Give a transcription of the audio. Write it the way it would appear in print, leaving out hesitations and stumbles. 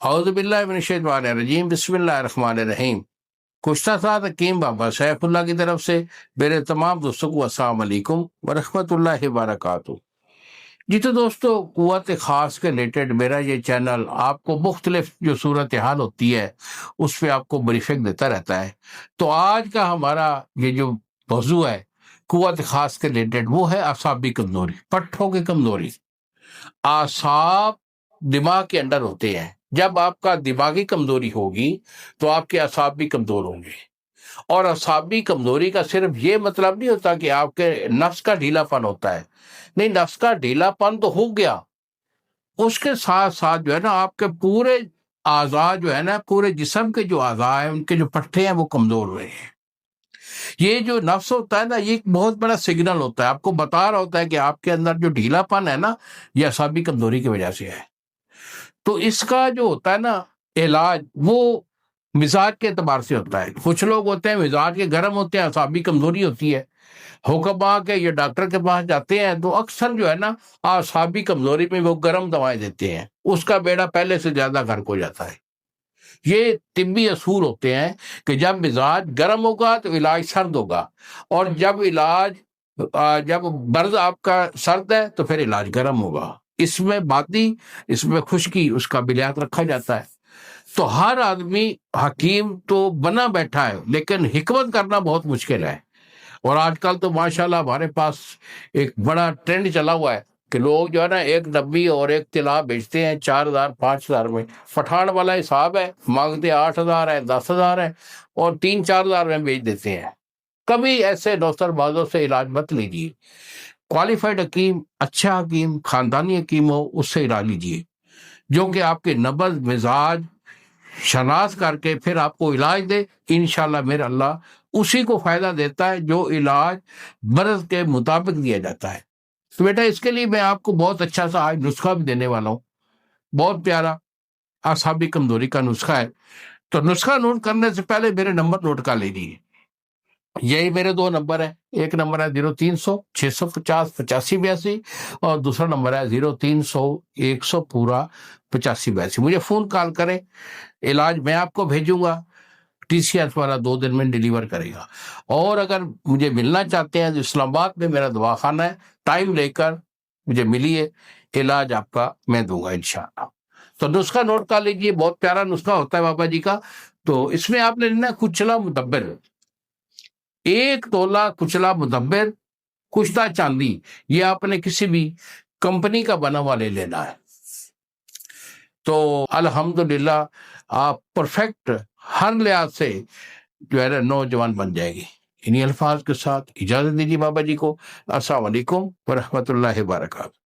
اعوذ باللہ من الشیطان الرجیم، بسم اللہ الرحمن الرحیم۔ کشتہ ساتھ حکیم بابا سیف اللہ کی طرف سے میرے تمام دوستوں کو السلام علیکم ورحمۃ اللہ وبرکاتہ۔ جی تو دوستو، قوت خاص کے ریلیٹڈ میرا یہ چینل آپ کو مختلف جو صورتحال ہوتی ہے اس پہ آپ کو بریفنگ دیتا رہتا ہے۔ تو آج کا ہمارا یہ جو موضوع ہے قوت خاص کے ریلیٹڈ، وہ ہے اعصابی کمزوری، پٹھوں کی کمزوری۔ اعصاب دماغ کے اندر ہوتے ہیں، جب آپ کا دماغی کمزوری ہوگی تو آپ کے اعصاب بھی کمزور ہوں گے۔ اور اعصابی کمزوری کا صرف یہ مطلب نہیں ہوتا کہ آپ کے نفس کا ڈھیلا پن ہوتا ہے، نہیں، نفس کا ڈھیلا پن تو ہو گیا، اس کے ساتھ ساتھ جو ہے نا آپ کے پورے اعضاء جو ہے نا، پورے جسم کے جو اعضاء ہیں ان کے جو پٹھے ہیں وہ کمزور ہوئے ہیں۔ یہ جو نفس ہوتا ہے نا، یہ ایک بہت بڑا سگنل ہوتا ہے، آپ کو بتا رہا ہوتا ہے کہ آپ کے اندر جو ڈھیلا پن ہے نا، یہ اعصابی کمزوری کی وجہ سے ہے۔ تو اس کا جو ہوتا ہے نا علاج، وہ مزاج کے اعتبار سے ہوتا ہے۔ کچھ لوگ ہوتے ہیں مزاج کے گرم ہوتے ہیں، اعصابی کمزوری ہوتی ہے، حکما کے یہ ڈاکٹر کے پاس جاتے ہیں تو اکثر جو ہے نا اعصابی کمزوری میں وہ گرم دوائیں دیتے ہیں، اس کا بیڑا پہلے سے زیادہ غرق ہو جاتا ہے۔ یہ طبی اصول ہوتے ہیں کہ جب مزاج گرم ہوگا تو علاج سرد ہوگا، اور جب مرض آپ کا سرد ہے تو پھر علاج گرم ہوگا۔ اس میں باتی، اس میں خشکی، اس کا بلیات رکھا جاتا ہے۔ تو ہر آدمی حکیم تو بنا بیٹھا ہے، لیکن حکمت کرنا بہت مشکل ہے۔ اور آج کل تو ماشاءاللہ ہمارے پاس ایک بڑا ٹرینڈ چلا ہوا ہے کہ لوگ جو ہے نا ایک ڈبی اور ایک طلا بیچتے ہیں 4,000 5,000 میں۔ پٹھان والا حساب ہے، مانگتے 8,000 ہے، 10,000 ہے، اور 3-4,000 میں بیچ دیتے ہیں۔ کبھی ایسے نوسر بازوں سے علاج مت لیجیے، کوالیفائڈ حکیم، اچھا حکیم، خاندانی حکیم ہو، اس سے علاج لیجیے، جو کہ آپ کے نبض مزاج شناس کر کے پھر آپ کو علاج دے۔ انشاءاللہ میرا اللہ اسی کو فائدہ دیتا ہے جو علاج مرض کے مطابق دیا جاتا ہے۔ تو بیٹا اس کے لیے میں آپ کو بہت اچھا سا آج نسخہ بھی دینے والا ہوں، بہت پیارا اعصابی کمزوری کا نسخہ ہے۔ تو نسخہ نوٹ کرنے سے پہلے میرے نمبر نوٹ کر لیجیے۔ یہی میرے 2 نمبر ہیں، ایک نمبر ہے 0300 650 8582، اور دوسرا نمبر ہے 0300 100 پورا 8582۔ مجھے فون کال کریں، علاج میں آپ کو بھیجوں گا، ٹی سی ایس والا 2 دن میں ڈیلیور کرے گا۔ اور اگر مجھے ملنا چاہتے ہیں تو اسلام آباد میں میرا دواخانہ ہے، ٹائم لے کر مجھے ملیے، علاج آپ کا میں دوں گا انشاءاللہ۔ تو نسخہ نوٹ کر لیجیے، بہت پیارا نسخہ ہوتا ہے بابا جی کا۔ تو اس میں آپ نے لینا کچلا مدبر، 1 تولہ کچلا مدبر، کشتہ چاندی، یہ آپ نے کسی بھی کمپنی کا بنا ہوا لے لینا ہے۔ تو الحمدللہ آپ پرفیکٹ ہر لحاظ سے جو ہے نوجوان بن جائے گی۔ انہی الفاظ کے ساتھ اجازت دیجیے بابا جی کو۔ السلام علیکم ورحمۃ اللہ وبرکاتہ۔